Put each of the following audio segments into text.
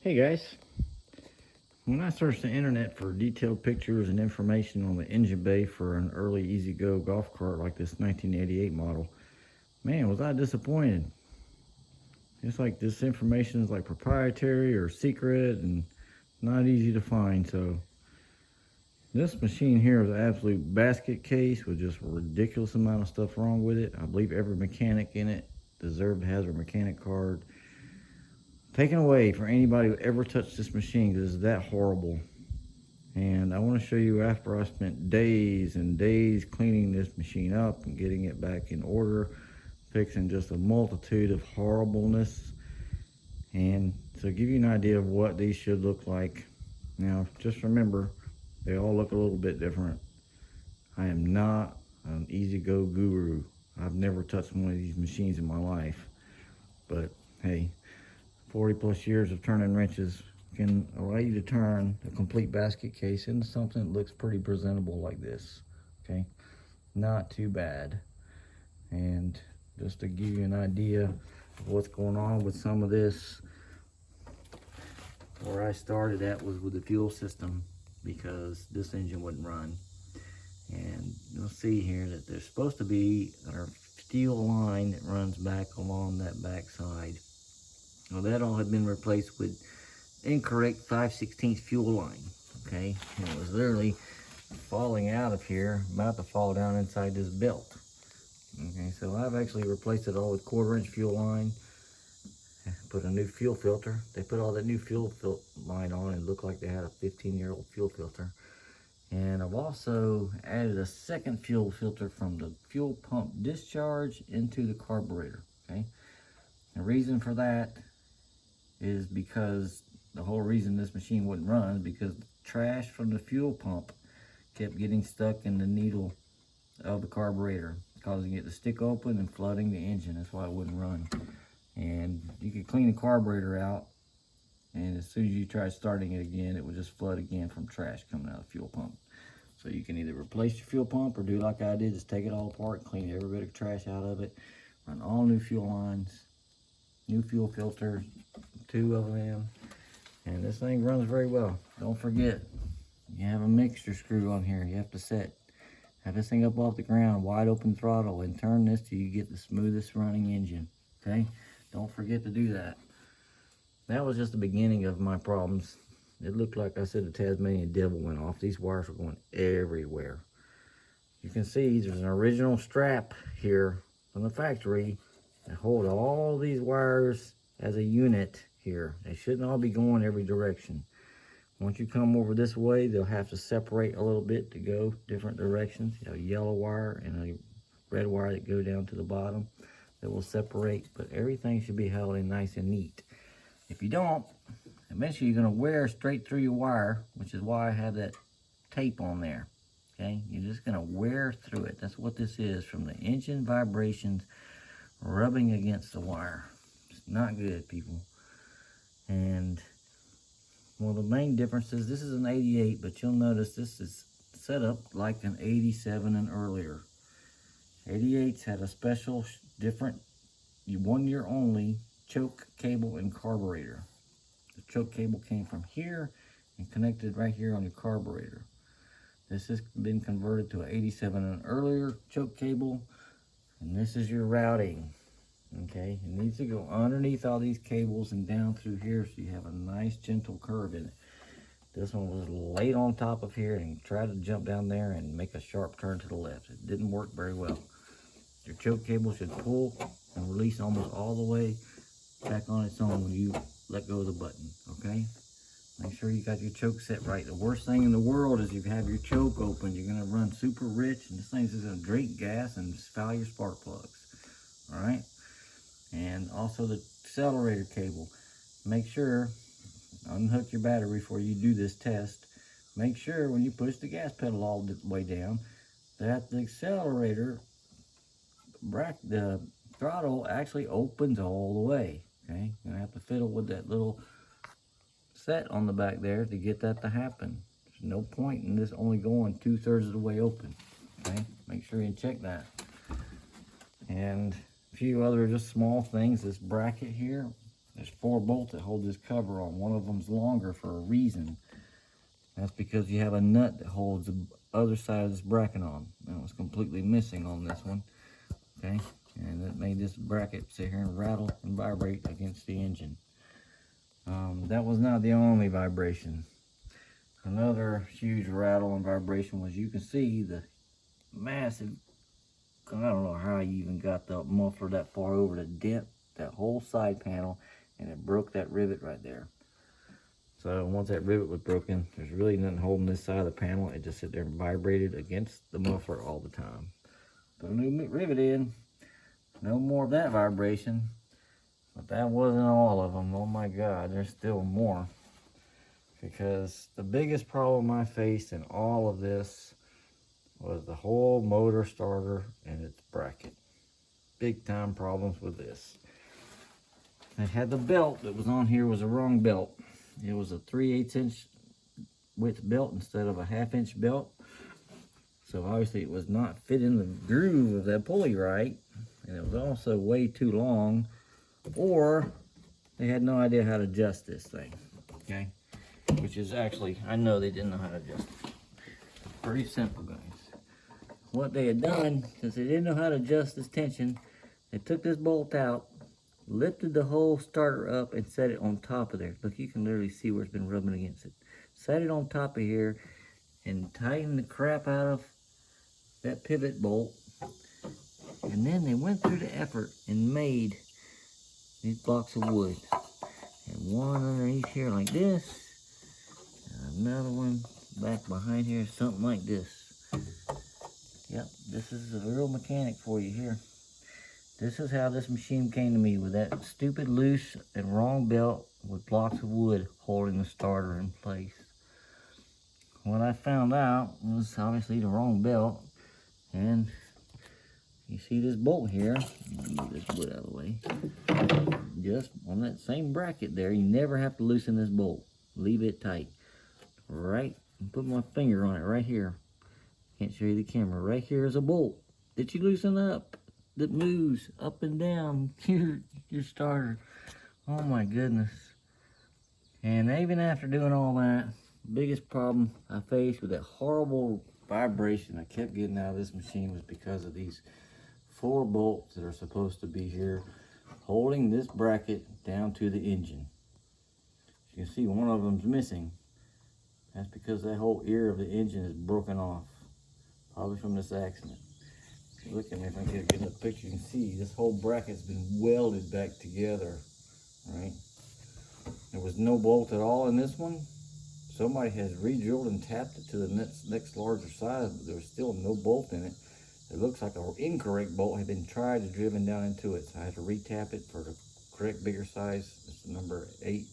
Hey guys, when I searched the internet for detailed pictures and information on the engine bay for an early EZGO golf cart like this 1988 model, man, was I disappointed. It's like this information is like proprietary or secret and not easy to find. So this machine here is an absolute basket case with just a ridiculous amount of stuff wrong with it. I believe every mechanic in it deserved to have their mechanic card taken away for anybody who ever touched this machine because it's that horrible. And I want to show you after I spent days and days cleaning this machine up and getting it back in order, fixing just a multitude of horribleness, and to give you an idea of what these should look like. Now, just remember, they all look a little bit different. I am not an EZGO guru. I've never touched one of these machines in my life. But hey, 40 plus years of turning wrenches can allow you to turn a complete basket case into something that looks pretty presentable like this. Okay, not too bad. And just to give you an idea of what's going on with some of this, where I started at was with the fuel system, because this engine wouldn't run. And you'll see here that there's supposed to be a steel line that runs back along that back side. Well, that all had been replaced with incorrect 5/16 fuel line. Okay, and it was literally falling out of here, about to fall down inside this belt. Okay, so I've actually replaced it all with 1/4-inch fuel line, put a new fuel filter. They put all that new fuel line on and it looked like they had a 15-year-old fuel filter. And I've also added a second fuel filter from the fuel pump discharge into the carburetor. Okay, the reason for that is because the whole reason this machine wouldn't run is because the trash from the fuel pump kept getting stuck in the needle of the carburetor, causing it to stick open and flooding the engine. That's why it wouldn't run. And you could clean the carburetor out, and as soon as you try starting it again, it would just flood again from trash coming out of the fuel pump. So you can either replace your fuel pump or do like I did, just take it all apart, clean every bit of trash out of it, run all new fuel lines, new fuel filter, 2 of them, and this thing runs very well. Don't forget, you have a mixture screw on here. You have to have this thing up off the ground, wide open throttle, and turn this till you get the smoothest running engine. Okay, don't forget to do that. That was just the beginning of my problems. It looked like I said the Tasmanian devil went off. These wires were going everywhere. You can see there's an original strap here from the factory that hold all these wires as a unit here. They shouldn't all be going every direction. Once you come over this way, they'll have to separate a little bit to go different directions. You have a yellow wire and a red wire that go down to the bottom that will separate, but everything should be held in nice and neat. If you don't, eventually you're going to wear straight through your wire, which is why I have that tape on there. Okay, you're just going to wear through it. That's what this is, from the engine vibrations rubbing against the wire. It's not good, people. And well, the main difference is this is an 88, but you'll notice this is set up like an 87 and earlier. 88s had a special, different, 1 year only choke cable and carburetor. The choke cable came from here and connected right here on your carburetor. This has been converted to an 87 and earlier choke cable, and this is your routing. Okay, it needs to go underneath all these cables and down through here so you have a nice gentle curve in it. This one was laid on top of here and tried to jump down there and make a sharp turn to the left. It didn't work very well. Your choke cable should pull and release almost all the way back on its own when you let go of the button. Okay, make sure you got your choke set right. The worst thing in the world is you have your choke open. You're going to run super rich, and this thing's just going to drink gas and foul your spark plugs. All right, and also the accelerator cable. Make sure, unhook your battery before you do this test. Make sure when you push the gas pedal all the way down that the accelerator the throttle actually opens all the way. Okay, you're gonna have to fiddle with that little set on the back there to get that to happen. There's no point in this only going 2/3 of the way open. Okay, make sure you check that. And a few other just small things. This bracket here, There's 4 bolts that hold this cover on. One of them's longer for a reason. That's because you have a nut that holds the other side of this bracket on. That was completely missing on this one. Okay, and it made this bracket sit here and rattle and vibrate against the engine. That was not the only vibration. Another huge rattle and vibration was, you can see the massive, I don't know how you even got the muffler that far over to dent that whole side panel, and it broke that rivet right there. So once that rivet was broken, there's really nothing holding this side of the panel. It just sit there and vibrated against the muffler all the time. Put a new rivet in, no more of that vibration. But that wasn't all of them. Oh my God, there's still more. Because the biggest problem I faced in all of this was the whole motor starter and its bracket. Big time problems with this. It had the belt that was on here was the wrong belt. It was a 3/8 inch width belt instead of a 1/2 inch belt. So obviously it was not fit in the groove of that pulley right. And it was also way too long. Or they had no idea how to adjust this thing. Okay? Which is actually, I know they didn't know how to adjust it. Pretty simple, guys. What they had done, since they didn't know how to adjust this tension, they took this bolt out, lifted the whole starter up, and set it on top of there. Look, you can literally see where it's been rubbing against it. Set it on top of here and tightened the crap out of that pivot bolt. And then they went through the effort and made these blocks of wood. And one underneath here like this. Another one back behind here, something like this. Yep, this is a real mechanic for you here. This is how this machine came to me, with that stupid loose and wrong belt with blocks of wood holding the starter in place. What I found out was obviously the wrong belt, and you see this bolt here. Let me move this wood out of the way. Just on that same bracket there, you never have to loosen this bolt. Leave it tight. Right, put my finger on it right here. Can't show you the camera. Right here is a bolt that you loosen up, that moves up and down your starter. Oh my goodness. And even after doing all that, the biggest problem I faced with that horrible vibration I kept getting out of this machine was because of these 4 bolts that are supposed to be here holding this bracket down to the engine. You can see one of them's missing. That's because that whole ear of the engine is broken off, probably from this accident. If you look at me, if I can get a picture, you can see this whole bracket's been welded back together, right? There was no bolt at all in this one. Somebody has re-drilled and tapped it to the next larger size, but there was still no bolt in it. It looks like an incorrect bolt had been tried and driven down into it, so I had to re-tap it for the correct bigger size. It's number 8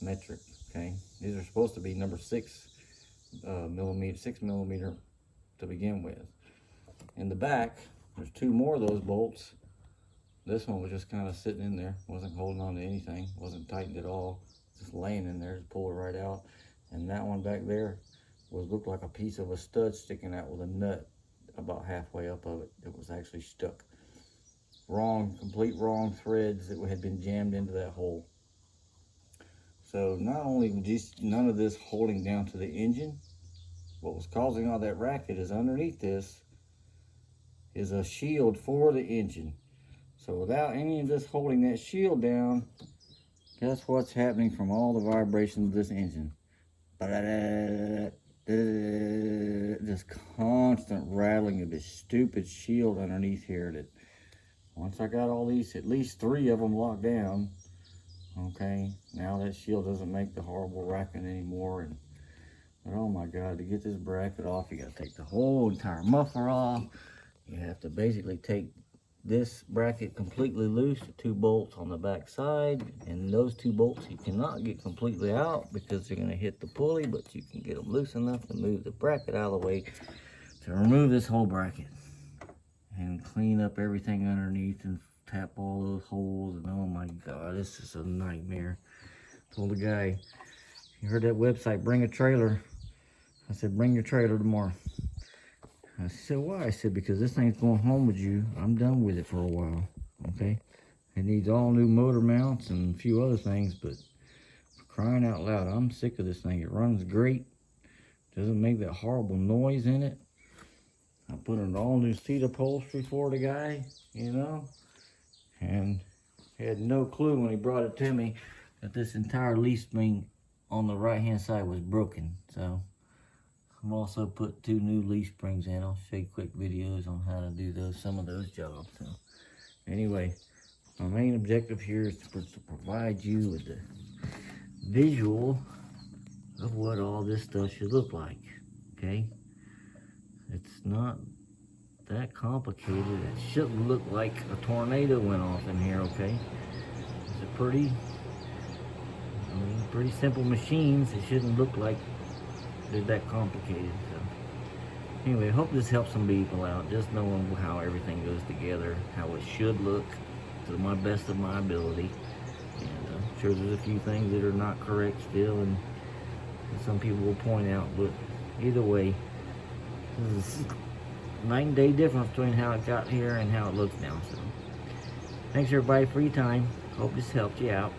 metric. Okay, these are supposed to be number 6 millimeter to begin with. In the back, there's 2 more of those bolts. This one was just kind of sitting in there, wasn't holding on to anything, wasn't tightened at all, just laying in there. Just pull it right out. And that one back there looked like a piece of a stud sticking out with a nut about halfway up of it. It was actually stuck. Complete wrong threads that had been jammed into that hole. So not only was none of this holding down to the engine, what was causing all that racket is underneath this is a shield for the engine. So without any of this holding that shield down, guess what's happening from all the vibrations of this engine? Just constant rattling of this stupid shield underneath here. That once I got all these, at least 3 of them locked down, okay, now that shield doesn't make the horrible racket anymore. But oh my God, to get this bracket off, you got to take the whole entire muffler off. You have to basically take this bracket completely loose, the 2 bolts on the back side, and those 2 bolts you cannot get completely out because they're going to hit the pulley, but you can get them loose enough to move the bracket out of the way to remove this whole bracket and clean up everything underneath and tap all those holes. And oh my God, this is a nightmare. Told the guy, you heard that website, bring a trailer. I said, bring your trailer tomorrow. I said, why? I said, because this thing's going home with you. I'm done with it for a while, okay? It needs all new motor mounts and a few other things, but for crying out loud, I'm sick of this thing. It runs great. Doesn't make that horrible noise in it. I put an all new seat upholstery for the guy, you know, and he had no clue when he brought it to me that this entire leaf spring on the right hand side was broken. So I've also put 2 new leaf springs in. I'll show you quick videos on how to do some of those jobs. So anyway, my main objective here is to provide you with the visual of what all this stuff should look like, okay? It's not that complicated. It shouldn't look like a tornado went off in here, okay? It's a pretty simple machines. It shouldn't look like they're that complicated. So anyway, I hope this helps some people out, just knowing how everything goes together, how it should look to the best of my ability. And I'm sure there's a few things that are not correct still, and some people will point out, but either way, this is night and day difference between how it got here and how it looks now. So thanks everybody for your time. Hope this helped you out.